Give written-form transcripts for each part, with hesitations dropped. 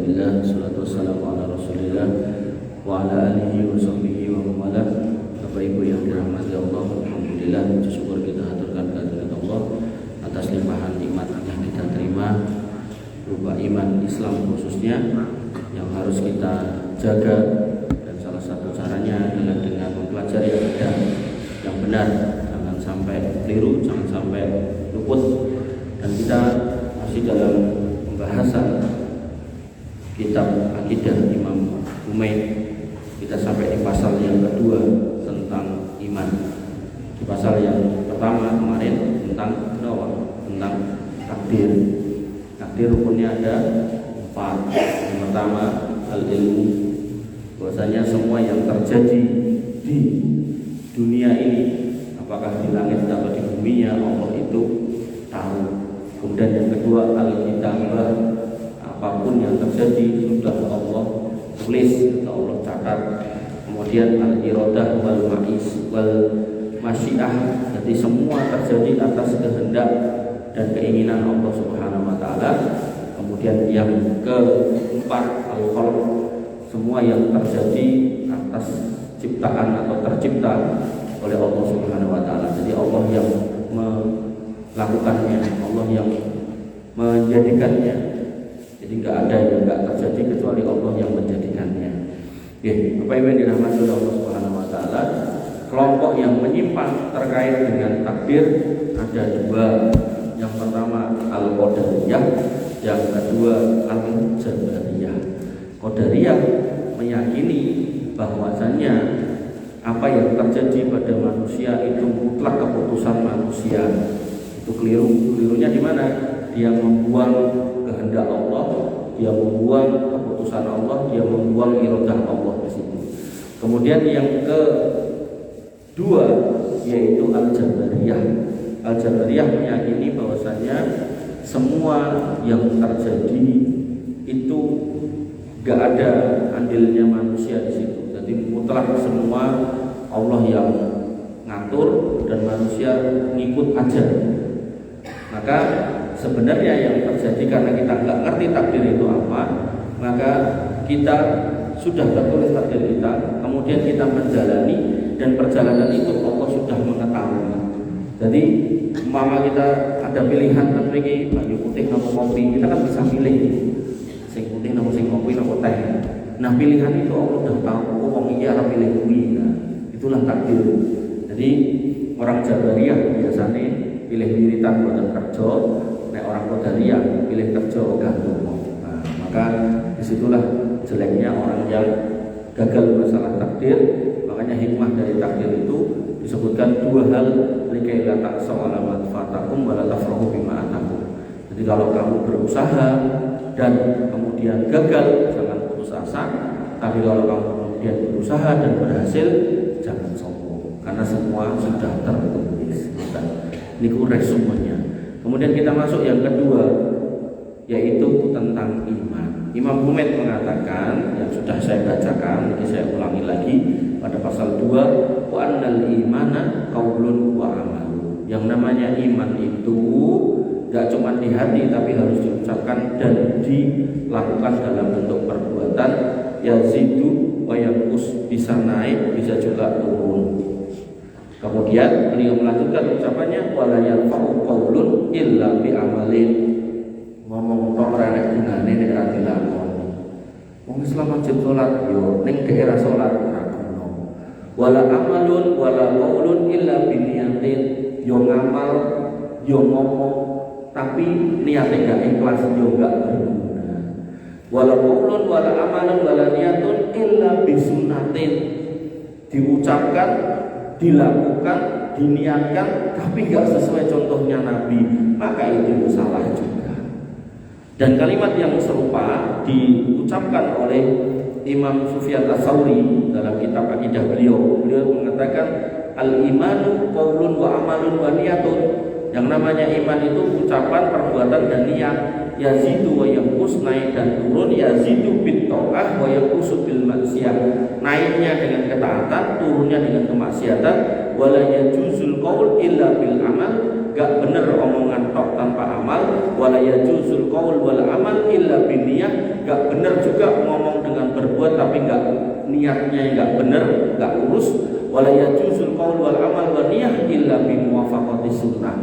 Alhamdulillah, salatu wassalamu ala Rasulillah wa ala alihi wa sahbihi wa wala. Bapak Ibu yang dirahmati Allah, alhamdulillah, syukur kita haturkan kehadirat Allah atas limpahan nikmat yang kita terima berupa iman Islam khususnya yang harus kita jaga, dan salah satu caranya adalah dengan mempelajari akidah yang benar, jangan sampai keliru, jangan sampai luput. Dan kita masih dalam pembahasan kitab akidah Imam Humaid. Kita sampai di pasal yang kedua tentang iman. Di pasal yang pertama kemarin tentang takdir. Takdir rukunnya ada 4. Yang pertama al-ilmu, bahwasanya semua yang terjadi di dunia ini, apakah di langit atau di buminya, Allah itu tahu. Kemudian yang kedua al-kitabah, apapun yang terjadi sudah Allah tulis, sudah Allah catat. Kemudian al-iradah wal masyiah, jadi semua terjadi atas kehendak dan keinginan Allah Subhanahu wa taala. Kemudian yang keempat al-khalq, semua yang terjadi atas ciptaan atau tercipta oleh Allah Subhanahu wa taala. Jadi Allah yang melakukannya, Allah yang menjadikannya. Jadi nggak ada yang nggak terjadi kecuali Allah yang menjadikannya. Bapak Ibu yang dirahmati Allah Subhanahu wa taala, kelompok yang menyimpang terkait dengan takdir ada 2. Yang pertama al-qadariyah, yang kedua al-jabariyah. Qadariyah meyakini bahwasannya apa yang terjadi pada manusia itu mutlak keputusan manusia. Itu keliru. Kelirunya di mana? Dia membuang kehendak Allah, dia membuang keputusan Allah, dia membuang iradah Allah di situ. Kemudian yang kedua yaitu al-jabariyah. Al-jabariyah meyakini bahwasanya semua yang terjadi itu gak ada andilnya manusia di situ. Jadi mutlak semua Allah yang ngatur dan manusia ngikut aja. Maka sebenarnya yang terjadi karena kita nggak ngerti takdir itu apa, maka kita sudah tertulis takdir kita, kemudian kita menjalani, dan perjalanan itu Allah sudah mengetahui. Jadi umpama kita ada pilihan tentang ini banyu putih atau kopi, kita kan bisa pilih sing putih atau sing kopi atau teh. Nah pilihan itu Allah sudah tahu, wong iki arep pilih kuwi. Nah, itulah takdir. Jadi orang Jabariyah biasanya pilih wiritan buatan kerja, nek orang Qadariyah pilih kerja gantung. Nah, maka disitulah jeleknya orang yang gagal masalah takdir. Makanya hikmah dari takdir itu disebutkan 2 hal, likai la ta'saw ala ma fatakum wa la tafrahu bima atakum. Jadi kalau kamu berusaha dan kemudian gagal, jangan putus asa. Tapi kalau kamu kemudian berusaha dan berhasil, jangan sombong, karena semua sudah tertulis. Ini resumenya. Kemudian kita masuk yang kedua, yaitu tentang iman. Imam Humaid mengatakan, yang sudah saya bacakan, ini saya ulangi lagi pada pasal 2, wa annal imana qaulun wa amalun. Yang namanya iman itu tidak cuma di hati, tapi harus diucapkan dan dilakukan dalam bentuk perbuatan. Yazidu wa yanqus, bisa naik, bisa juga turun. Kemudian beliau melanjutkan ucapannya, wala yanfa'u qaulun illa bi amalin. Ngomong tok ora nek gunane nek ora dilakoni. Wong Islam wajib salat yo ning daerah salat ora ono. Wala amalun wala qaulun illa bi niyatin. Yo ngamal, yo ngomong, tapi niate gak ikhlas, yo gak berguna. Wala qaulun wala amalun wala niyatun illa bi sunnatin. Diucapkan, dilakukan, diniatkan, tapi gak sesuai contohnya Nabi, maka itu salah juga. Dan kalimat yang serupa diucapkan oleh Imam Sufyan Ats-Tsauri dalam kitab akidah beliau. Beliau mengatakan al-imanu qaulun wa amalun wa niyatun. Yang namanya iman itu ucapan, perbuatan dan niat. Yazidu wa yanqus, naik dan turun. Yazidu bit ta'ah wa yanqusu bil maksiyah. Naiknya dengan ketaatan, turunnya dengan kemaksiatan. Wala yajuzul qaul illa bil amal. Gak benar omongan tok tanpa amal. Wala yajuzul qaul wal amal illa bin niat, nggak benar juga ngomong dengan berbuat tapi nggak niatnya nggak benar, nggak lurus. Wala yajuzul qaul wal amal wa niyah illa bi muwafaqati sunnah.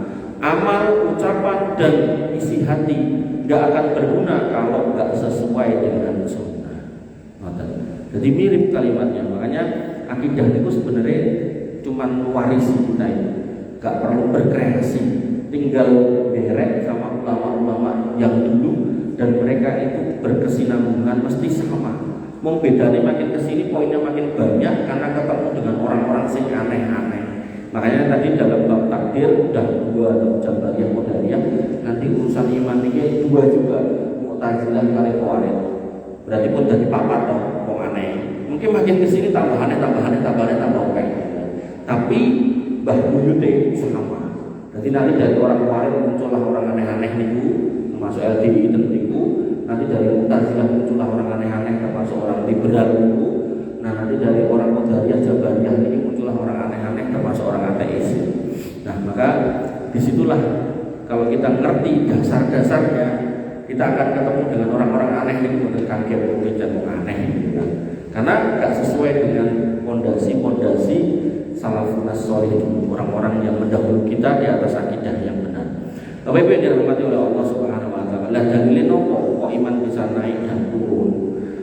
Amal, ucapan dan isi hati nggak akan berguna kalau nggak sesuai dengan sunnah. Jadi mirip kalimatnya. Makanya akidah itu sebenarnya cuma mewarisi kita itu, nggak perlu berkreasi, tinggal derek sama ulama-ulama yang dulu dan mereka itu berkesinambungan mesti sama. Membedanya makin kesini poinnya makin banyak karena ketemu dengan orang-orang sing aneh-aneh. Makanya tadi dalam bab takdir dan dua Jabariyah Qadariyah, nanti urusan iman ini dua juga, Mu'tazilah kali Khawarij. Berarti pun dari papat toh, kok aneh. Mungkin makin kesini tambah aneh tambah oke. Tapi Mbah Buyute sama. Jadi nanti dari orang Khawarij muncullah orang aneh-aneh niku, termasuk LDI dan niku. Nanti dari Mu'tazilah muncullah orang aneh-aneh termasuk orang liberal niku. Nah nanti dari orang Qadariyah Jabariyah ini muncullah orang aneh-aneh termasuk orang ateis. Nah maka disitulah kalau kita ngerti dasar-dasarnya, kita akan ketemu dengan orang-orang aneh ini mungkin kaget, mungkin jangan aneh gitu kan. Karena nggak sesuai dengan pondasi-pondasi salafun sholih, orang-orang yang mendahului kita di atas akidah yang benar. Bapak Ibu yang dirahmati oleh Allah Subhanahu wa taala, lah dalilin nopo kok iman bisa naik dan turun.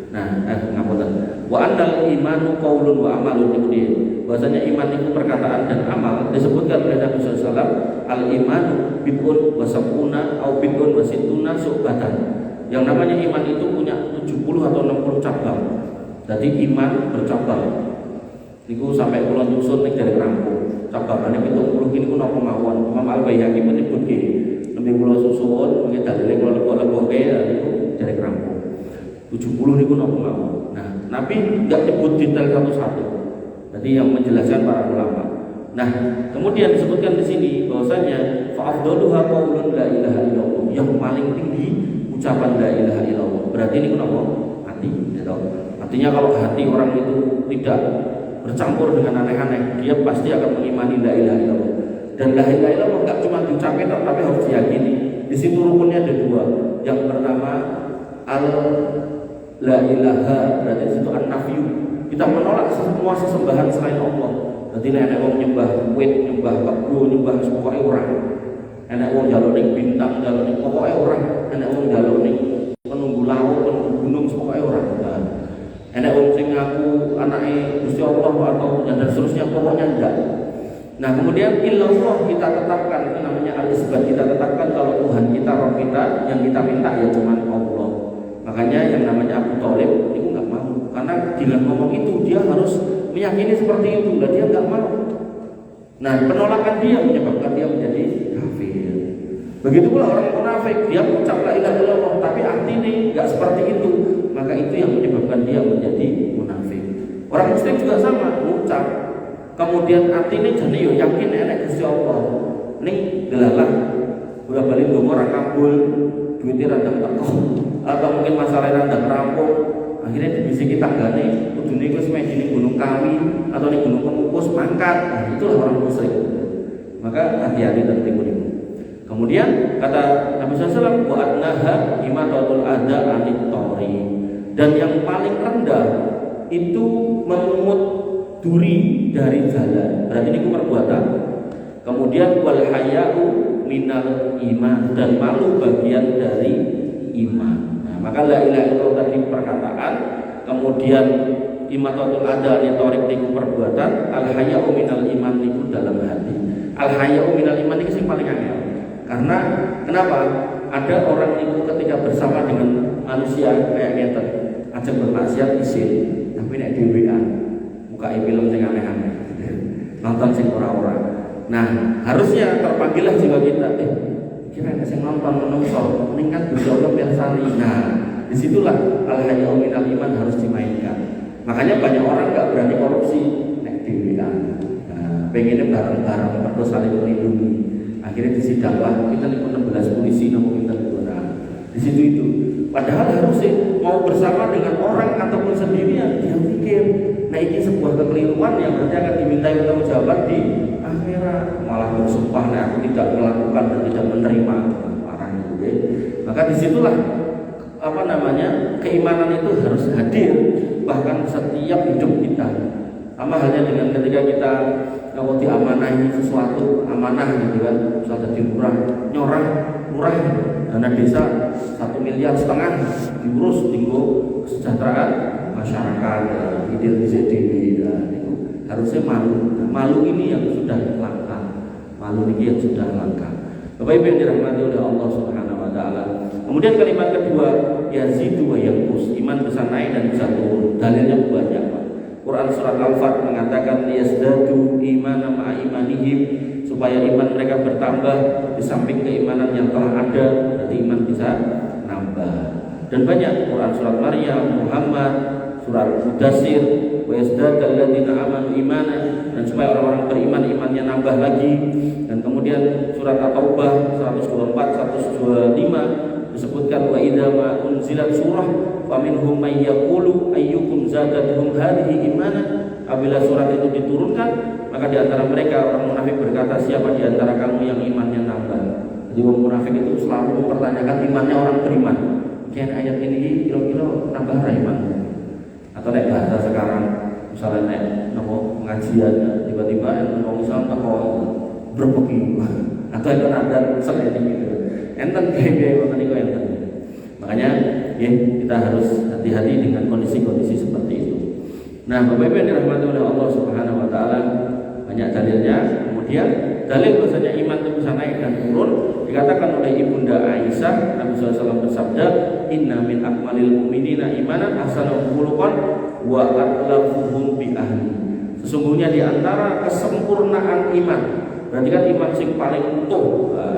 Nah, ngapunten. Wa annal imanu qaulun wa amalun itu. Bahwasanya iman itu perkataan dan amal disebutkan oleh Nabi sallallahu alaihi wasallam, al imanu bid'un wa sab'una au bid'un wa sittuna syu'batan. Yang namanya iman itu punya 70 atau 60 cabang. Jadi iman bercabang. Niku sampai kula nyusun ning dari rampung. Cabangane 70 ini ku napa mawon. Imam Al-Baihaqi menyebut nggih, nembe kula susun mengki dalile kula lebok-lebokke niku dari rampung. 70 niku napa mawon. Nah, Nabi enggak nyebut detail satu-satu. Jadi yang menjelaskan para ulama. Nah, kemudian disebutkan di sini bahwasanya fa'afdaluha qaulun la ilaha illallah. Yang paling tinggi ucapan la ilaha illallah. Berarti ini kenapa? Hati, ya tahu. Artinya kalau hati orang itu tidak bercampur dengan aneh-aneh, dia pasti akan mengimani la ilaha illallah. Dan la ilaha illallah enggak cuma diucapkan tapi harus diyakini. Di situ rukunnya ada dua. Yang pertama la ilaha, berarti di situ an-nafyu. Kita menolak semua sesembahan selain Allah. Jadi nek wong nyembah wit, nyembah kebo, nyembah pokoke ora. Nek wong njaluk ning bintang, njaluk ning pokoke ora. Nek wong njaluk ning penunggu laut, penunggu gunung pokoke ora. Nek wong sing ngaku anake Gusti Allah atau dan seterusnya pokoknya enggak. Nah, kemudian illallah kita tetapkan, itu namanya al-isbat. Kita tetapkan kalau Tuhan kita, Rabb kita, yang kita minta ya cuma Allah. Makanya yang namanya Abu Thalib itu enggak mau. Karena dengan ngomong itu dia harus meyakini seperti itu, dan dia enggak mau. Nah, penolakan dia menyebabkan dia menjadi kafir. Begitu pula orang munafik, dia mengucap la ilaha illallah tapi artinya enggak seperti itu, maka itu yang menyebabkan dia menjadi munafik. Orang muslim juga sama, mengucap kemudian artinya jadi yo yakin enek Gusti Allah. Ning delalah bola-bali ngomong ora kabul, duitnya randang teko, atau mungkin masalah randang rampung. Akhirnya dibisiki tanggane, kudune iku semedi ning gunung Kawi atau ning gunung Kemukus mangkat. Nah, itulah orang musyrik. Maka hati-hati dan tipu. Kemudian kata Nabi SAW, wa adnaha imatatul adza anit tori. Dan yang paling rendah itu memungut duri dari jalan. Berarti ini perbuatan. Kemudian wal haya'u minal iman, dan malu bagian dari iman. Nah, maka la ilaha illallah tadi perkataan, kemudian imatatul adza anit tori itu perbuatan, al haya'u minal iman itu dalam hati. Al haya'u minal iman itu yang paling angel. Karena kenapa? Ada orang itu ketika bersama dengan manusia kayak gitu, ajak bermaksiat isin, tapi nek dhewean buka film sing aneh-aneh, nonton sing ora-ora. Nah, harusnya terpanggillah jiwa kita. Kira nek sing nonton menungso, ning kan Gusti Allah pirsani. Nah, disitulah al-hayyu minal iman harus dimainkan. Makanya banyak orang enggak berani korupsi nek dhewean. Nah, pengennya bareng-bareng perlu saling melindungi. Akhirnya disidanglah kita nih 16 polisi namun kita di situ itu. Padahal harusnya mau bersama dengan orang ataupun sendirian dia pikir, nah ini sebuah kekeliruan yang nanti akan dimintai pertanggungjawaban di akhirat. Malah bersumpah, nah aku tidak melakukan dan tidak menerima parah itu. Maka disitulah keimanan itu harus hadir bahkan setiap hidup kita. Sama halnya dengan ketika kita kalau diamanahi sesuatu, amanah gitu kan, misal jadi murah gitu. Dana desa 1,5 miliar diurus tinggal kesejahteraan masyarakat, ideal DCDW, itu harusnya malu. Nah, malu ini yang sudah langka. Bapak Ibu yang dirahmati oleh Allah Subhanahu wa taala. Kemudian kalimat kedua, yazidu wa yanqus, iman bisa naik dan bisa turun. Dalilnya banyak, Pak. Quran surat Al-Fat mengatakan yazdadu imana ma'a imanihim, supaya iman mereka bertambah di samping keimanan yang telah ada, berarti iman bisa nambah. Dan banyak Quran surat Maryam, Muhammad, surat Mudassir, wa yazdadal ladzina amanu imana, dan supaya orang-orang beriman imannya nambah lagi. Dan kemudian surat At-Taubah 124 125 disebutkan wa idza ma unzilat surah faminhum may yaqulu ayyukum zadatuhum hadhihi imana. Apabila surat itu diturunkan, maka di antara mereka orang munafik berkata, siapa di antara kamu yang imannya nambah. Jadi orang munafik itu selalu mempertanyakan imannya orang beriman. Kian ayat ini kira-kira nambah iman. Atau naik bahasa sekarang, misalnya naik pengajian, tiba-tiba yang misalnya berpegi, atau itu ada selain gitu. Enten kayak enten. Makanya ya, kita harus hati-hati dengan kondisi-kondisi seperti itu. Nah, Bapak Ibu yang dirahmati oleh Allah Subhanahu wa taala, banyak dalilnya. Kemudian dalil bahwasanya iman itu bisa naik dan turun dikatakan oleh Ibunda Aisyah, Nabi SAW bersabda, inna min akmalil mu'minina imanan ahsanuhum khuluqan wa atlafuhum bi ahli. Sesungguhnya di antara kesempurnaan iman, berarti kan iman yang paling utuh.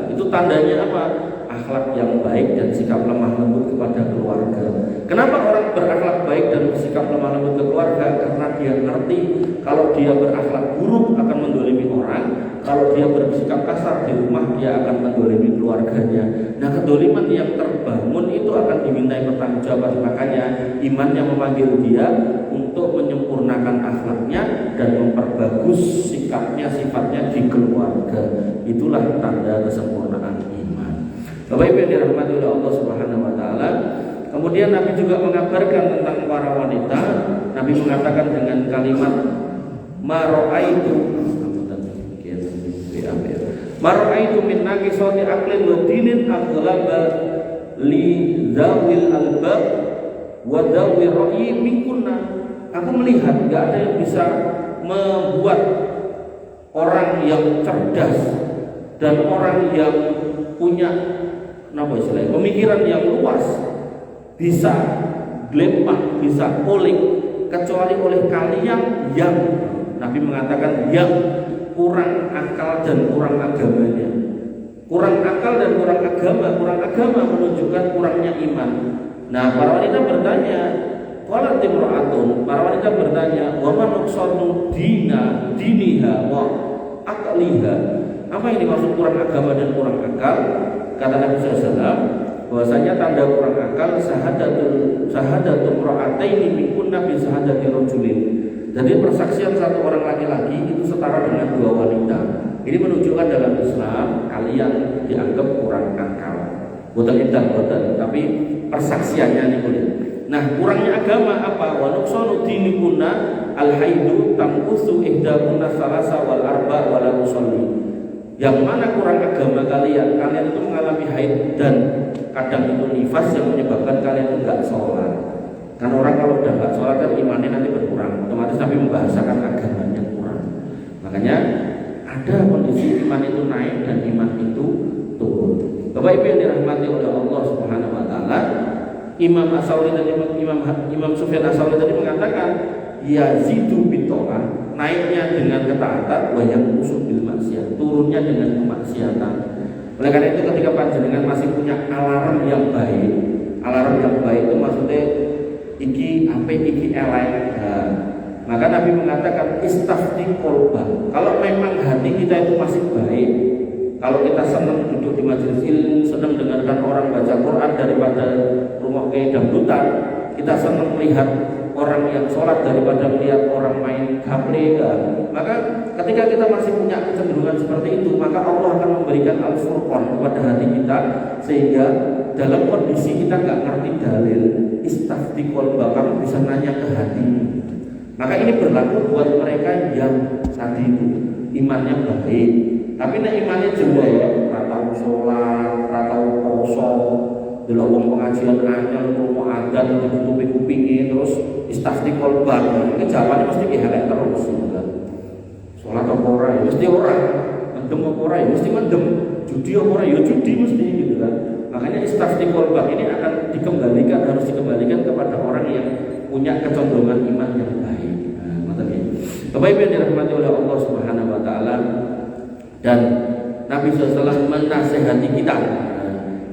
Itu tandanya apa? Akhlak yang baik dan sikap lemah lembut kepada keluarga. Kenapa orang berakhlak baik dan bersikap lemah lembut ke keluarga? Karena dia ngerti kalau dia berakhlak buruk akan mendolimi orang, kalau dia bersikap kasar di rumah dia akan mendolimi keluarganya. Nah, kedoliman yang terbangun itu akan dimintai pertanggungjawaban. Makanya imannya memanggil dia untuk menyempurnakan akhlaknya dan memperbagus sikapnya, sifatnya di keluarga. Itulah tanda kesempurnaan iman. Bapak Ibu yang dirahmati oleh Allah Subhanahu wa taala. Kemudian Nabi juga mengabarkan tentang para wanita. Nabi mengatakan dengan kalimat mara'aitu min naqisati aqlin wa dinin aghlaba li zawil albab wa zawil ra'i minkunna. Aku melihat enggak ada yang bisa membuat orang yang cerdas dan orang yang punya pemikiran yang luas bisa gelempang, bisa polik kecuali oleh kalian yang Nabi mengatakan yang kurang akal dan kurang agamanya. Kurang akal dan kurang agama menunjukkan kurangnya iman. Nah, para wanita bertanya, qalat imra'atun, para wanita bertanya, wa man nuqsanu diniha wa aqliha. Apa yang dimaksud kurang agama dan kurang akal? Kata Nabi SAW, bahwasanya tanda kurang akal sahadatul ra'ataini minkunna bi sahadati rajulin. Jadi persaksian satu orang laki-laki itu setara dengan dua wanita. Ini menunjukkan dalam Islam kalian dianggap kurang akal. Bukan, tapi persaksiannya ini boleh. Nah, kurangnya agama apa? Wa nuqsanu dinikunna al-haidu tamqusu ihdakunna salasa wal arba wa la tusalli. Yang mana kurang agama kalian itu mengalami haid dan kadang itu nifas yang menyebabkan kalian itu enggak sholat. Kan orang kalau udah enggak sholat kan imannya nanti berkurang, otomatis Nabi membahasakan agamanya kurang. Makanya ada kondisi iman itu naik dan iman itu turun. Bapak Ibu yang dirahmati oleh Allah Subhanahu wa taala, Imam As-Sawri tadi Imam Sufyan As-Sawri tadi mengatakan yazidu bito'ah, naiknya dengan ketaatan, wa yanqusu bil maksiat, turunnya dengan kemaksiatan. Oleh karena itu ketika panjenengan masih punya alarm yang baik itu maksudnya iki elek. Maka Nabi mengatakan istafti qalba. Kalau memang hati kita itu masih baik, kalau kita senang duduk di majelis ilmu, senang dengarkan orang baca Quran daripada rumah kayak dangdutan, kita senang melihat orang yang sholat daripada melihat orang main HP, maka ketika kita masih punya kecenderungan seperti itu, maka Allah akan memberikan al-furqan kepada hati kita sehingga dalam kondisi kita nggak ngerti dalil, istafti qalba, kamu bisa nanya ke hati. Maka ini berlaku buat mereka yang tadi itu imannya baik, tapi nek imannya jelek, ora tau salat, ora tau poso, delok wong pengajian anyar, krungu adzan ditutupi kupinge terus istafti qalba. Ini jawabannya mesti elek terus. Salat apa ora ya mesti ora, mendem apa ora ya mesti mendem, judi apa ora ya judi mesti gitu kan. Makanya istafti qalba ini akan dikembalikan, harus dikembalikan kepada orang yang punya kecondongan iman yang baik. Bapak-Ibu yang dirahmati oleh Allah Subhanahu wa taala, dan Nabi SAW menasihati kita,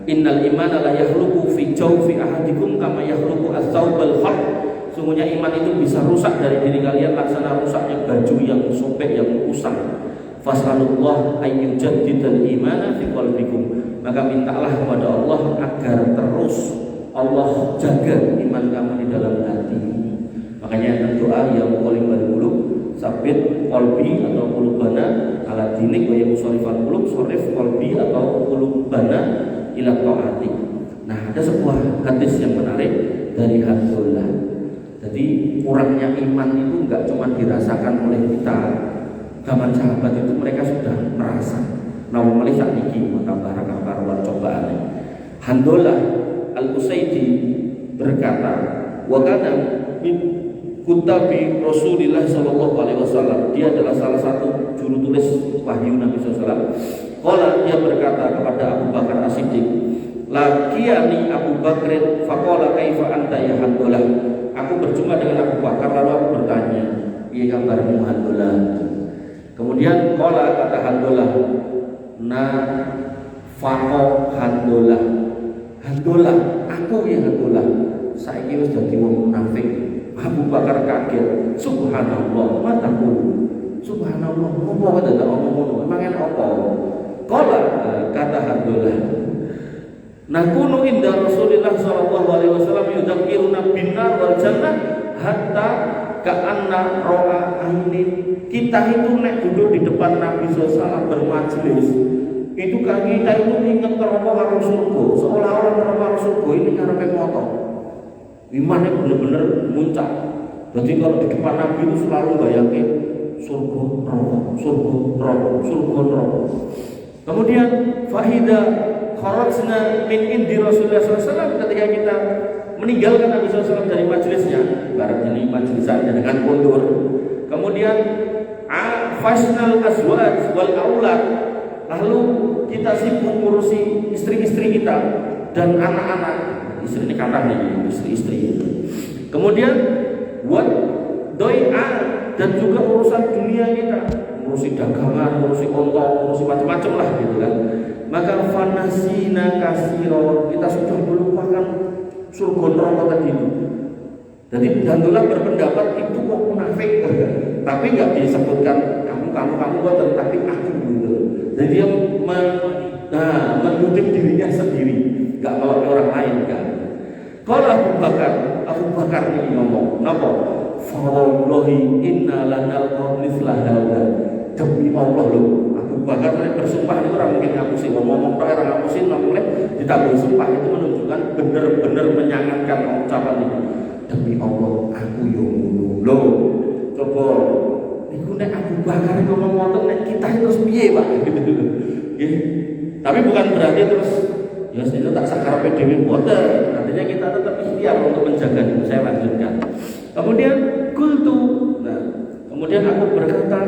innal imana la yakhluqu fi jawfi ahadikum kama yakhluqu as-saubal khal. Sungguhnya iman itu bisa rusak dari diri kalian laksana rusaknya baju yang sobek, yang usang. Fasalullah ayyujaddidal imana fi qalbikum. Maka mintalah kepada Allah agar terus Allah jaga iman kamu di dalam hati. Makanya doa yang muqallibal qulub, sabit qalbi atau qulubana ala dinik wa yusarrifal qulub, sarif qalbi atau qulubana ila ta'atik. Nah, ada sebuah hadis yang menarik dari Abdullah. Jadi kurangnya iman itu enggak cuma dirasakan oleh kita. Zaman sahabat itu mereka sudah merasa. Nah, mulai saat ini maka karuan cobaan. Handullah Al-Usaidi berkata, wa kana Kutabi Rasulullah Sallallahu Alaihi Wasallam. Dia adalah salah satu juru tulis wahyu Nabi SAW. Qala, dia berkata kepada Abu Bakar As-Siddiq, laqiyani Abu Bakrin faqala kaifa anta ya Handullah. Aku berjumpa dengan Abu Bakar lalu aku bertanya, piye kabarmu Handullah? Kemudian qala, kata Handullah, na faqo Handullah. Handullah, aku ya Handullah, saiki wis dadi wong munafik. Abu Bakar kaget. Subhanallah, mata pun. Subhanallah, apa kata tak ngomong? Emang enak apa? Qala, kata Handullah, nakunu inda Rasulillah sallallahu alaihi wasallam yudzakiruna binar wal jannah hatta ka'anna ra'a ainin. Kita itu nek duduk di depan Nabi SAW bermajelis, itu kan kita itu ingat neraka karo surga, seolah-olah neraka surga ini ngarepe motor. Imannya benar-benar muncak. Jadi kalau di depan Nabi itu selalu bayangin surga, neraka, surga, neraka, surga, neraka. Kemudian fahida kharajna min indi Rasulullah SAW, ketika kita meninggalkan Nabi SAW dari majelisnya, ibarat ini majelisannya dengan mundur. Kemudian fasnal azwaj wal aulad, lalu kita sibuk ngurusi istri-istri kita dan anak-anak. Istri ini kata nih, istri-istri. Kemudian buat doa dan juga urusan dunia kita, ngurusi dagangan, ngurusi kontol, ngurusi macam-macam lah gitu kan. Maka fanasina kasiro, kita sudah melupakan surga neraka tadi. Jadi Handullah berpendapat itu kok munafik, tapi nggak disebutkan kamu boten, tapi aku gitu. Jadi dia menutup dirinya sendiri, nggak bawa orang lain kan. Kalau Abu Bakar ini ngomong, napa? Fawallahi inna lanalqa mithla hadza. Demi Allah loh, Abu Bakar bersumpah itu orang mungkin ngaku sih ngomong tok ora ngaku sih mulai ditambah sumpah itu menunjukkan benar-benar menyangatkan ucapan itu. Demi Allah aku yo ngono lho. Coba niku nek Abu Bakar ngomong ngoten nek kita terus piye, Pak? Nggih. Tapi bukan berarti terus ya itu tak sakarepe dhewe boten. Artinya kita tetap ikhtiar untuk menjaga diri. Saya lanjutkan. Kemudian kultu. Nah, kemudian aku berkata,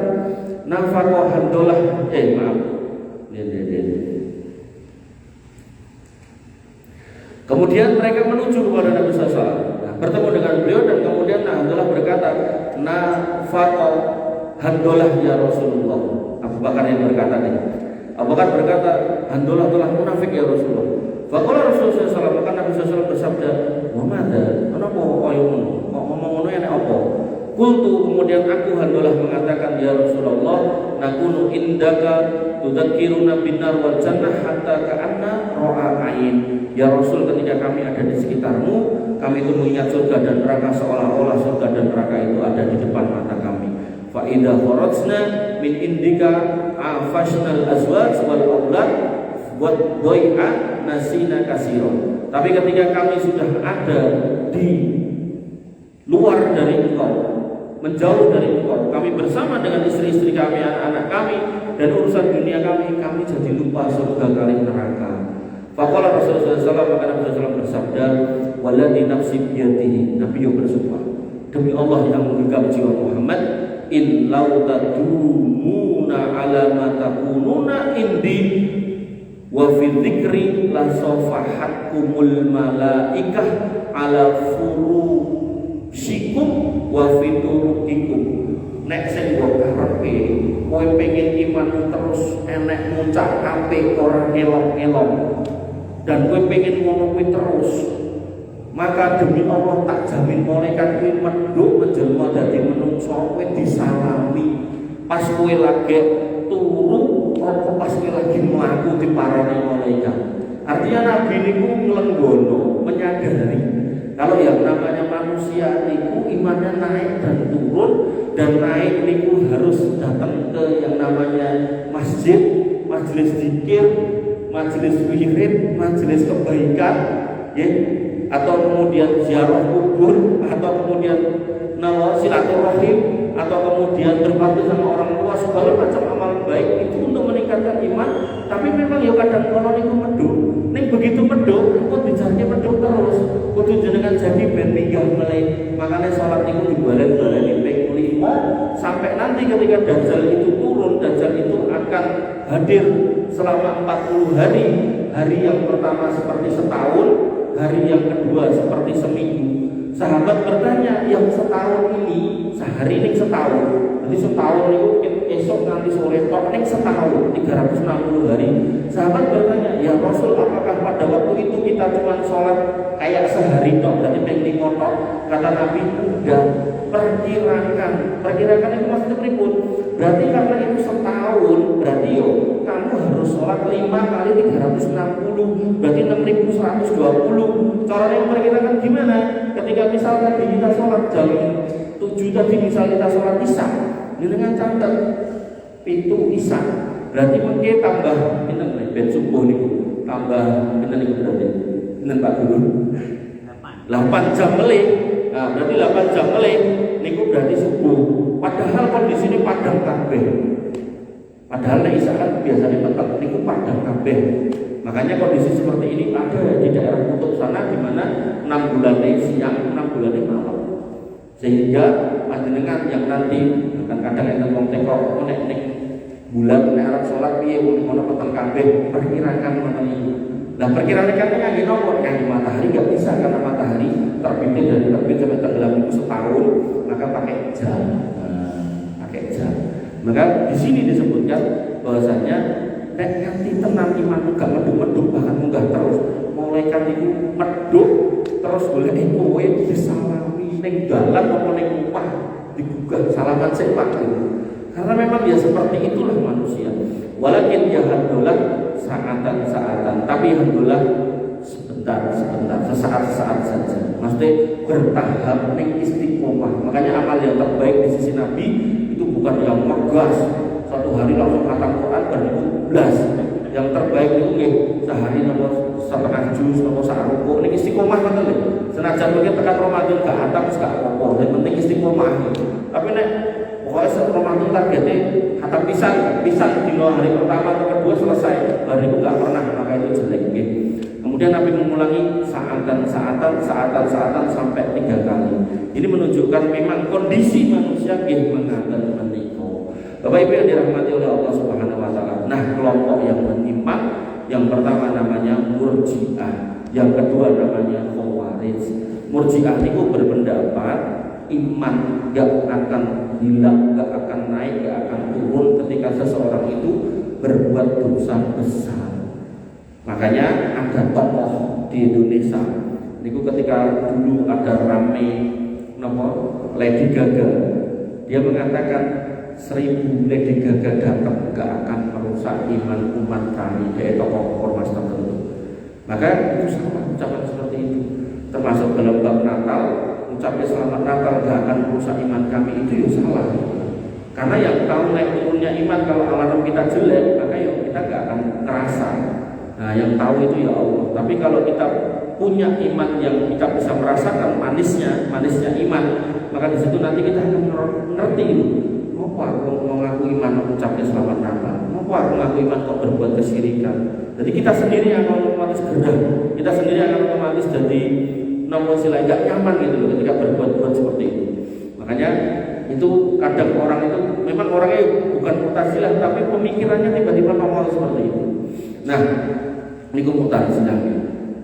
nafaqo Handullah. Maaf. Kemudian mereka menuju kepada Nabi SAW. Nah, bertemu dengan beliau dan kemudian Handullah berkata, nafaqo Handullah ya Rasulullah. Abu Bakar yang berkata nih. Abu Bakar berkata, Handullah telah munafik ya Rasulullah. Faqala Rasulullah SAW, maka Nabi SAW bersabda, wa madza? Kenapa kok ngomong ngono ya nek apa? Qultu, kemudian aku Handullah mengatakan, ya Rasulullah, nakunu indaka tudzakiruna binar wal jannah hatta ka'anna ra'a ain. Ya Rasul, ketika kami ada di sekitarmu, kami itu mengingat surga dan neraka seolah-olah surga dan neraka itu ada di depan mata kami. Fa idza kharajna min indika afashnal azwaj wal aulad wa doi'a nasina kasiro. Tapi ketika kami sudah ada di luar dari engkau, menjauh dari engkau, kami bersama dengan istri-istri kami, anak-anak kami, dan urusan dunia kami jadi lupa surga kali neraka. Faqala Rasulullah SAW, maka Nabi SAW bersabda, "Walladzi nafsi biyadihi." Nabi yang bersumpah, demi Allah yang menggenggam jiwa Muhammad, in lau tadumuna ala ma takununa indi wa fi dzikri la safahatkumul malaikah ala furushikum wa fi turuqikum. Nek sing mbok karepe kowe pengen iman terus enek muncak apik ora ngelok-ngelok dan kowe pengen ngono kuwi terus, maka demi Allah tak jamin malaikat kuwi medhuk menjelma dadi menungso kowe disalami pas kowe lagi turu apa pas kowe lagi mlaku diparani malaikat. Artinya Nabi niku nglenggono menyadari kalau yang namanya manusia niku imannya naik dan turun, dan naik niku harus datang ke yang namanya masjid, majelis zikir, majelis wirid, majelis kebaikan, ya, atau kemudian ziarah kubur, atau kemudian silaturahim, atau kemudian berbakti sama orang tua, segala macam amal baik itu untuk meningkatkan iman. Tapi memang ya kadang kalau niku medhuk, ning begitu medhuk, kok dijake medhuk terus, kudu jenengan jadi ben minggah meleh. Makanya salat niku dibalen-baleni ping 5 sampai nanti ketika Dajjal itu turun, Dajjal itu akan hadir selama 40 hari. Hari yang pertama seperti setahun, hari yang kedua seperti seminggu. Sahabat bertanya, yang setahun ini, sehari ini setahun, jadi setahun itu esok nanti sore tok ini setahun, 360 hari. Sahabat bertanya, ya Rasul, apakah pada waktu itu kita cuma sholat kayak sehari tok, jadi pengen tok? Kata Nabi, enggak. Perkirakan itu maksudnya berikut. Berarti karena itu setahun, berarti kamu harus sholat 5 kali 360, berarti 6.120. Cara yang perkirakan gimana? Ketika misal tadi kita sholat jam 7 tadi, misal kita sholat isya, dengan catat pintu isya, berarti mungkin tambah ben subuh nih, tambah nih berarti Pak Guru 8 jam melih. Nah, berarti 8 jam melih niku berarti subuh. Padahal kondisi ini padang kabeh. Padahal nek isya kan biasanya petang niku padang kabeh. Makanya kondisi seperti ini ada di daerah kutub sana, di mana 6 bulan siang, 6 bulan malam. Sehingga panjenengan yang nanti kadang-kadang enten wong teko nek bulan nek arep salat piye ngono peteng kabeh, perkirakan ngoten iki. Nah, perkiraan katanya nggih nopo kan matahari enggak bisa, karena matahari terbit dan terbit sampai tenggelam itu setahun, maka pakai jam. Pakai jam. Maka di sini disebutkan bahwasanya nek nganti tenan iman gak medhuk-medhuk bahkan munggah terus, malaikat itu medhuk terus golek kowe disalami ning dalan apa ning omah digugah salaman sik Pak. Karena memang ya seperti itulah manusia. Walakin ya alhamdulillah saatan, tapi alhamdulillah sebentar, sesaat saja. Maksudnya bertahap ning istiqomah. Makanya amal yang terbaik di sisi Nabi itu bukan yang megas satu hari langsung khatam Quran ber-12. Yang terbaik itu nggih sehari nomor setengah juz, nomor sak ruku. Ning istiqomah ngoten lho. Senajan mungkin tekan Ramadan gak hatam gak apa-apa, yang penting istiqomah. Tapi nek pokoknya setelah Ramadan targetnya hatam pisan dino hari pertama atau kedua selesai, hari itu gak pernah, maka itu jelek gitu. Kemudian Nabi mengulangi saatan sampai 3 kali. Ini menunjukkan memang kondisi manusia yang mengatur menikah. Bapak Ibu yang dirahmati oleh Allah Subhanahu Wa Taala. Nah, kelompok yang menyimpang, yang pertama namanya Murji'ah, yang kedua namanya Khawarij. Murji'ah itu berpendapat iman gak akan hilang, gak akan naik, gak akan turun ketika seseorang itu berbuat dosa besar. Makanya ada tokoh di Indonesia niku ketika dulu ada rame Lady Gaga, dia mengatakan 1000 Lady Gaga datang gak akan merusak iman umat kami, kayak tokoh ormas tertentu. Maka itu salah ucapan seperti itu. Termasuk dalam bab Natal, ucapnya selamat Natal gak akan merusak iman kami, itu ya salah. Karena yang tahu naik turunnya iman kalau alarm kita jelek, maka ya kita gak akan terasa. Nah, yang tahu itu ya Allah. Tapi kalau kita punya iman yang kita bisa merasakan manisnya iman, maka di situ nanti kita akan ngerti itu. Apa aku mau ngaku iman mengucapkan selamat Natal? Apa aku ngaku iman kok berbuat kesyirikan? Jadi kita sendiri akan otomatis gerah, kita sendiri akan otomatis jadi nomor sila nggak nyaman gitu loh ketika berbuat seperti itu. Makanya itu kadang orang itu memang orangnya bukan Mu'tazilah tapi pemikirannya tiba-tiba nongol seperti itu. Nah, ini Mu'tazilah.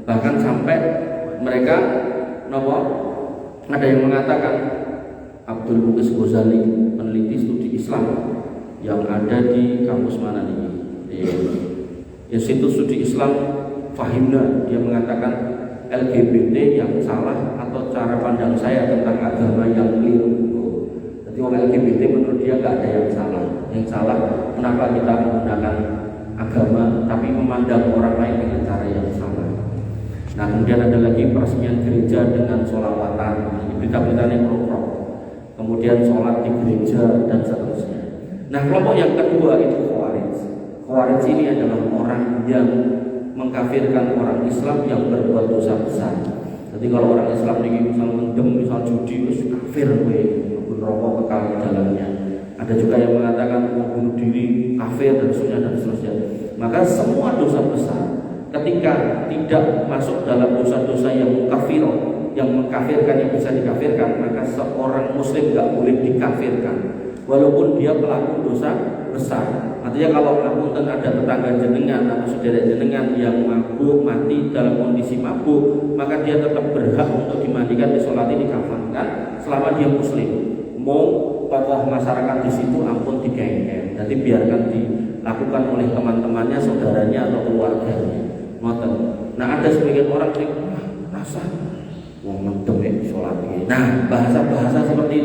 Bahkan sampai mereka ada yang mengatakan Abdul Muqis Ghazali, peneliti studi Islam yang ada di kampus mana nih? Di Institut Studi Islam Fahimna, dia mengatakan LGBT yang salah atau cara pandang saya tentang agama yang keliru. Jadi orang LGBT menurut dia nggak ada yang salah. Yang salah kenapa kita menggunakan agama tapi memandang orang lain dengan cara yang salah. Nah kemudian ada lagi peresmian gereja dengan sholawatan, berita-beritanya pro. Kemudian sholat di gereja dan seterusnya. Nah kelompok yang kedua itu Khawarij. Khawarij ini adalah orang yang mengkafirkan orang Islam yang berbuat dosa besar. Jadi kalau orang Islam ini misal mendem, misal judi, kafir, rokok kekal di dalamnya. Ada juga yang mengatakan mau bunuh diri, kafir dan seterusnya. Maka semua dosa besar ketika tidak masuk dalam dosa-dosa yang mukafirah, yang mengkafirkan, yang bisa dikafirkan, maka seorang muslim nggak boleh dikafirkan walaupun dia pelaku dosa besar. Artinya kalau punten ada tetangga jenengan atau saudara jenengan yang mabuk mati dalam kondisi mabuk, maka dia tetap berhak untuk dimandikan, disolati, dikafankan selama dia muslim. Mau tokoh masyarakat di situ ampun digengkem, jadi biarkan dilakukan oleh teman-temannya, saudaranya atau keluarganya. Nah ada sebagian orang yang rasa wong mendem sholat. Nah bahasa-bahasa seperti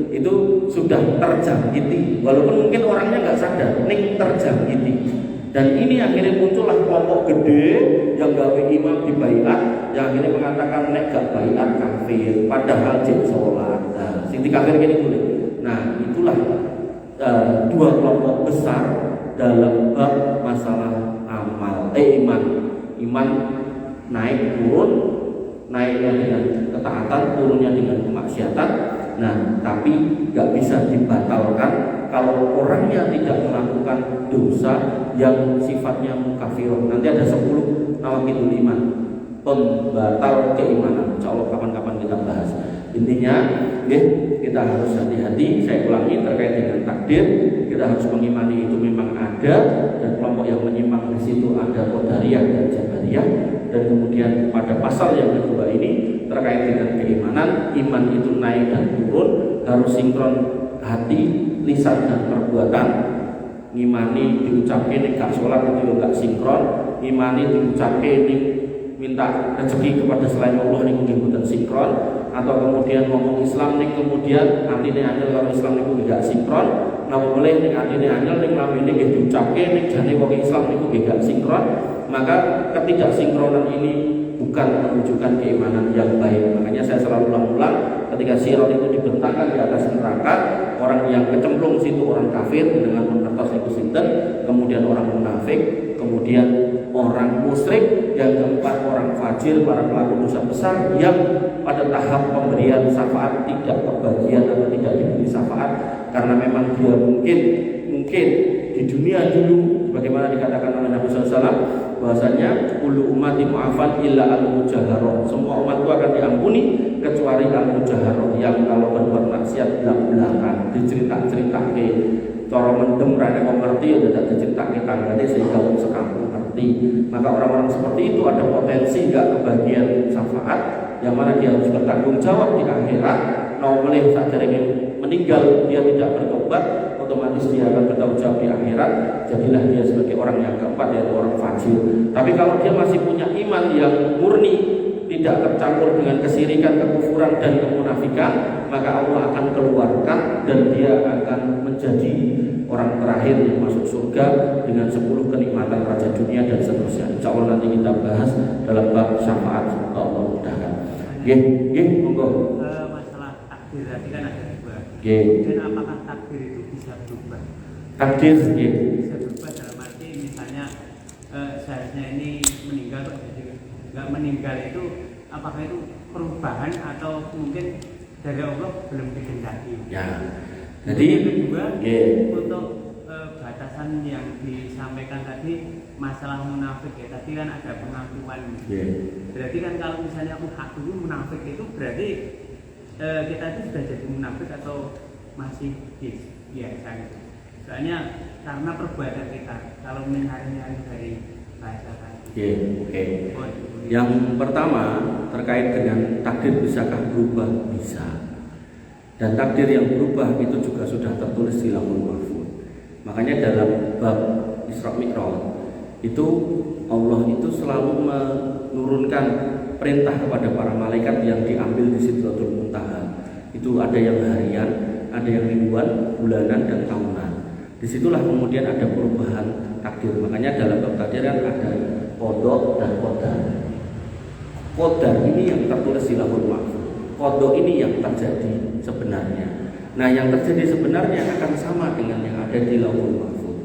itu sudah terjangkiti, walaupun mungkin orangnya nggak sadar, ning terjangkiti. Dan ini akhirnya muncullah kelompok gede yang gawe imam di baiat, yang akhirnya mengatakan nek gak baiat kafir, padahal jek sholat. Nah, sing dikafir gini boleh. Nah itulah dua kelompok besar dalam bab masalah amal, iman naik turun, naiknya dengan ketaatan, turunnya dengan kemaksiatan. Nah, tapi nggak bisa dibatalkan kalau orangnya tidak melakukan dosa yang sifatnya mukafirah. Nanti ada 10 nawaqidul iman, pembatal keimanan. Insya Allah kapan-kapan kita bahas. Intinya, kita harus hati-hati. Saya ulangi terkait dengan takdir. Kita harus mengimani itu memang ada, dan kelompok yang menyimpang di situ ada Qadariyah dan Jabariyah. Dan kemudian pada pasal yang kedua ini terkait dengan keimanan, iman itu naik dan turun, harus sinkron hati, lisan dan perbuatan. Ngimani diucapin gak sholat itu gak sinkron, ngimani diucapin minta rezeki kepada selain Allah ini bukan sinkron, atau kemudian ngomong Islam nih kemudian artinya anyel kalau Islam itu tidak sinkron. Nah boleh nih artinya anyel nih lamine nggih diucapke nih jane wong Islam itu tidak sinkron. Maka ketidaksinkronan ini bukan menunjukkan keimanan yang baik. Makanya saya selalu ulang-ulang, ketika sirat itu dibentangkan di atas neraka, orang yang kecemplung situ orang kafir dengan mengertos itu sinten, kemudian orang munafik, kemudian orang musyrik, yang keempat orang fajir, para pelaku dosa besar yang pada tahap pemberian syafaat tidak kebagian atau tidak diberi syafaat karena memang dia mungkin di dunia dulu bagaimana dikatakan oleh Nabi SAW bahwasanya kullu ummati mu'afan illa al-mujaharoh, semua umat itu akan diampuni kecuali al-mujaharoh yang kalau berbuat maksiat belak-belakan dicerita-ceritake cara mendem rane kok ngerti ya tidak diceritake tanggane sehingga wong sekampung ngerti. Maka orang-orang seperti itu ada potensi enggak kebagian syafaat yang mana dia harus bertanggung jawab di akhirat. Nomoleh saat meninggal dia tidak bertobat, otomatis dia akan bertanggung jawab di akhirat. Jadilah dia sebagai orang yang keempat, yaitu orang fajir. Tapi kalau dia masih punya iman yang murni, tidak tercampur dengan kesirikan, kekufuran dan kemunafikan, maka Allah akan keluarkan dan dia akan menjadi orang terakhir yang masuk surga dengan 10 kenikmatan raja dunia dan seterusnya. Insya Allah nanti kita bahas dalam bab syafaat. Allah mudahkan. Monggo. Masalah takdir tadi kan ada dua. Dan apakah takdir itu bisa berubah? Takdir, bisa berubah dalam arti misalnya seharusnya ini meninggal kok jadi juga meninggal itu apakah itu perubahan atau mungkin dari Allah belum dikehendaki? Ya. Jadi yang kedua yeah. untuk batasan yang disampaikan tadi masalah munafik ya, tadi kan ada pengakuan. Yeah. Berarti kan kalau misalnya aku dulu munafik itu berarti kita itu sudah jadi munafik atau masih biasa gitu. Soalnya karena perbuatan kita kalau menyari-nyari dari bahasa tadi. Oke. Yang pertama terkait dengan takdir bisakah berubah? Bisa. Dan takdir yang berubah itu juga sudah tertulis di Lauhul Mahfuz. Makanya dalam bab Isra Mi'raj itu Allah itu selalu menurunkan perintah kepada para malaikat yang diambil di Sidratul Muntaha. Itu ada yang harian, ada yang mingguan, bulanan, dan tahunan. Disitulah kemudian ada perubahan takdir. Makanya dalam bab takdir kan ada qada dan qadar. Qadar ini yang tertulis di Lauhul Mahfuz. Qada ini yang terjadi sebenarnya. Nah, yang terjadi sebenarnya akan sama dengan yang ada di Lauhul Mahfuz.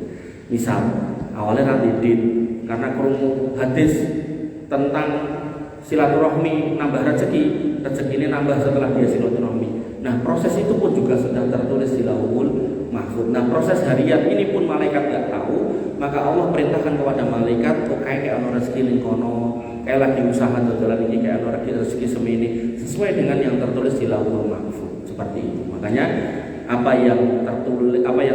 Misal awalnya Radidin karena krungu hadis tentang silaturahmi nambah rezeki ini nambah setelah dia silaturahmi. Nah, proses itu pun juga sudah tertulis di Lauhul Mahfuz. Nah, proses harian ini pun malaikat nggak tahu, maka Allah perintahkan kepada malaikat kok kayak ono rezeki ning kono, kayak lagi usaha dodolan ini kayak ono rezeki semini, sesuai dengan yang tertulis di Lauhul Mahfuz. Seperti itu. Makanya apa yang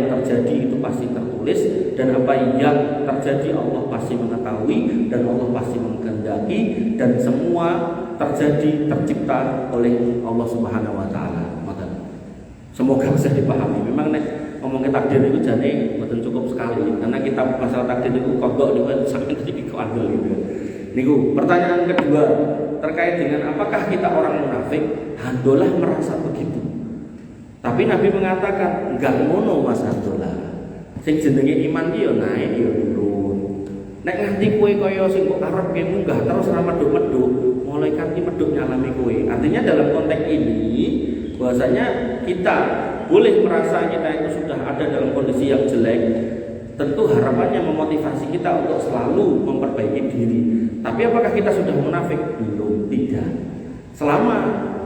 terjadi itu pasti tertulis, dan apa yang terjadi Allah pasti mengetahui dan Allah pasti mengkehendaki, dan semua terjadi tercipta oleh Allah Subhanahu wa taala. Semoga bisa dipahami. Memang nek ngomongin takdir itu jane mboten cukup sekali, karena kita masalah takdir itu kodok niku sampai iki kandel gitu. Niku pertanyaan kedua terkait dengan apakah kita orang munafik? Handolah merasa begitu. Tapi Nabi mengatakan enggak ngono Mas Abdullah. Sing jenenge iman ki yo naik yo turun. Nek nganti kowe kaya sing kok arep ki munggah terus ora medhuk-medhuk, malaikat ki medhuk nyalami kowe. Artinya dalam konteks ini bahwasanya kita boleh merasa kita itu sudah ada dalam kondisi yang jelek. Tentu harapannya memotivasi kita untuk selalu memperbaiki diri. Tapi apakah kita sudah munafik? Belum, tidak. Selama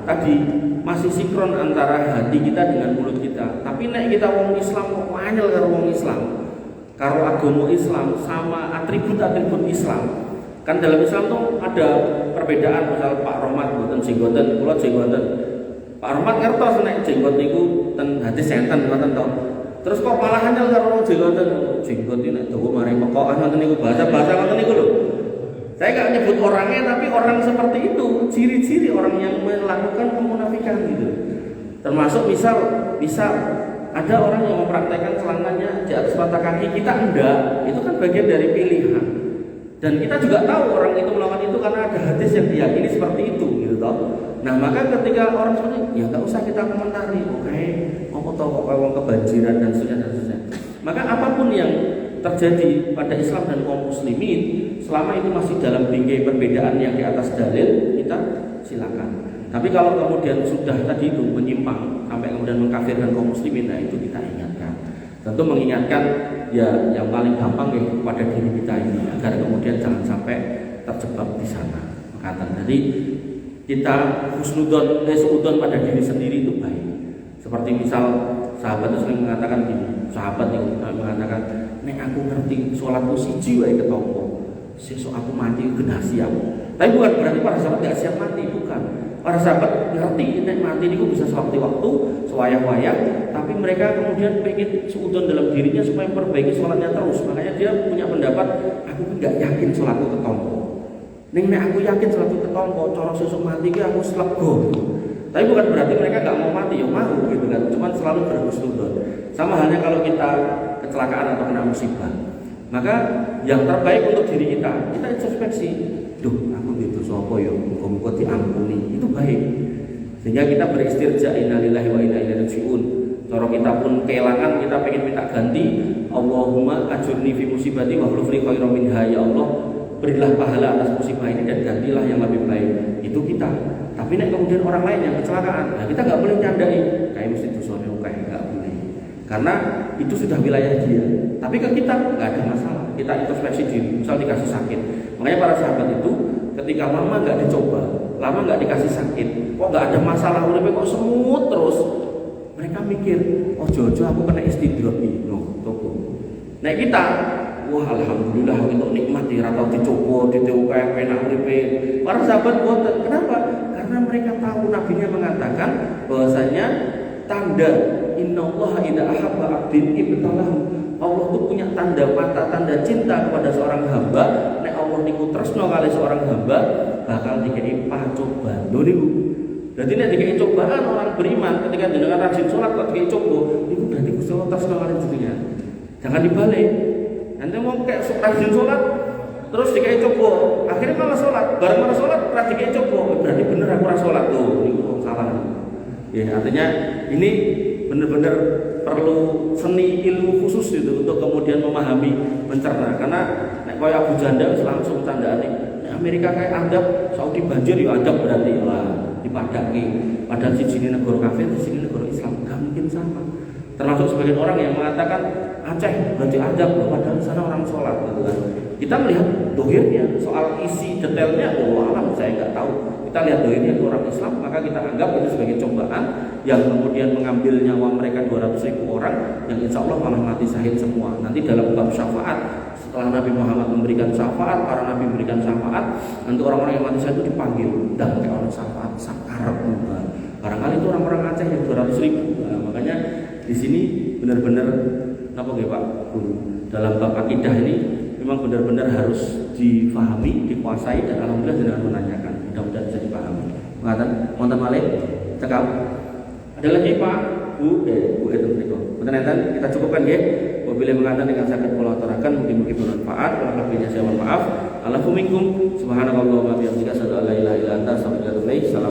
tadi masih sinkron antara hati kita dengan mulut kita. Tapi nek kita wong Islam kok wanyel karo wong Islam, karo agama Islam sama atribut-atribut Islam. Kan dalam Islam tuh ada perbedaan, misal Pak Rohmat mboten jenggoten, kula jenggoten. Pak Rohmat ngertos nek jenggot niku ten hadis senten ngoten to. Terus kok malah anyel karo wong jenggoten, jenggot iki nek dawa mari pekokan ngoten niku bahasa-bahasa ngoten niku lho. Saya nggak nyebut orangnya, tapi orang seperti itu, ciri-ciri orang yang melakukan kemunafikan gitu. Termasuk misal ada orang yang mempraktekkan celananya di atas mata kaki, kita enggak, itu kan bagian dari pilihan. Dan kita juga tahu orang itu melakukan itu karena ada hadis yang diyakini seperti itu, gitu toh. Nah, maka ketika orang seperti itu, ya nggak usah kita komentari, oke, mau tahu kok wong kebanjiran dan seterusnya. Maka apapun yang terjadi pada Islam dan kaum muslimin, selama itu masih dalam bingkai perbedaan yang di atas dalil, kita silakan. Tapi kalau kemudian sudah tadi itu menyimpang sampai kemudian mengkafirkan kaum muslimin, nah itu kita ingatkan. Tentu mengingatkan ya yang paling gampang ya kepada diri kita ini, agar kemudian jangan sampai terjebak di sana. Jadi kita husnudon, seudon pada diri sendiri itu baik. Seperti misal sahabat itu sering mengatakan gini, sahabat yang mengatakan, nek aku ngerti sholatku siji wae ketompo, sesuk aku mati kena siap. Tapi bukan berarti para sahabat tidak siap mati, bukan. Para sahabat ngerti nek mati niku bisa sewaktu-waktu, sewayah-wayah, tapi mereka kemudian pengen seudon dalam dirinya supaya memperbaiki sholatnya terus. Makanya dia punya pendapat, aku tidak yakin sholatku ketompo. Nek aku yakin sholatku ketompo, cara sesuk mati ki aku slego. Tapi bukan berarti mereka nggak mau mati, ya mau gitu kan. Cuman selalu berhusnudon. Sama halnya kalau kita kecelakaan atau kena musibah, maka yang terbaik untuk diri kita introspeksi. Duh, aku gitu sopo ya, muga-muga diampuni. Itu baik. Sehingga kita beristirja, innalillahi wa inna ilaihi raji'un. Cara kita pun kehilangan, kita pengen minta ganti. Allahumma ajurni fi musibati wa khuluf li khairan minha, ya Allah, berilah pahala atas musibah ini dan gantilah yang lebih baik. Itu kita. Tapi nek kemudian orang lain yang kecelakaan, nah kita nggak boleh nyandai kayak mesti dosane kayak nggak boleh, karena itu sudah wilayah dia. Tapi ke kita nggak ada masalah, kita introspeksi diri. Misal dikasih sakit, makanya para sahabat itu ketika lama nggak dicoba, lama nggak dikasih sakit, kok nggak ada masalah, uripnya kok semut terus. Mereka mikir, oh jojo aku kena istidrot nih, no, toko. Nah kita, wah alhamdulillah itu nikmati ratau dicoba, dicoba kayak penak uripe. Para sahabat boten, kenapa? Karena mereka tahu nabinya mengatakan bahwasanya tanda innallaha idza ahabba 'abdin ibtalahu. Allah itu punya tanda mata, tanda cinta kepada seorang hamba. Nek Allah niku tresno kali seorang hamba, bakal dikei pacoban. Lho niku. Jadi nek dikei cobaan orang beriman ketika jenengan rajin salat kok dikei coba, niku berarti Gusti Allah tresno kali jenengan. Jangan dibalik. Nanti mau kayak rajin salat terus dikei coba, akhirnya malah salat, bareng malah salat ora dikei coba, berarti bener aku ora salat lho, niku salah. Ya, artinya ini benar-benar perlu seni ilmu khusus itu untuk kemudian memahami, mencerna. Karena nek koyo Abu Janda langsung tandane nek Amerika kayak adab, Saudi banjir ya adab berarti lah dipadaki. Padahal di sini negara kafir, di sini negara Islam, enggak mungkin sama. Termasuk sebagian orang yang mengatakan Aceh berarti adab, padahal di sana orang sholat gitu kan. Kita melihat dohirnya, soal isi detailnya, alam saya nggak tahu. Kita lihat dohirnya ke orang Islam, maka kita anggap itu sebagai cobaan yang kemudian mengambil nyawa mereka 200.000 orang, yang insya Allah malah mati syahid semua. Nanti dalam bab syafaat, setelah Nabi Muhammad memberikan syafaat, para Nabi memberikan syafaat, nanti orang-orang yang mati syahid itu dipanggil, dan kayak orang syafaat, sakarep. Barangkali itu orang-orang Aceh yang 200.000. Nah, makanya di sini benar-benar apa nggih Pak Guru, dalam bab akidah ini memang benar-benar harus difahami, dikuasai, dan alhamdulillah jangan menanyakan, mudah-mudahan bisa dipahami. Mengatakan wonten malih cekap. Ada lagi Pak Bu itu berikut. Mboten kita cukupkan nggih. Wabillahi mengatakan dengan sakit kula aturaken mungkin-mungkin bermanfaat, kalau lebihnya saya mohon maaf. Alaikum subhanakallahumma wa bihamdika asyhadu an la ilaha illa anta astaghfiruka wa atubu ilaik.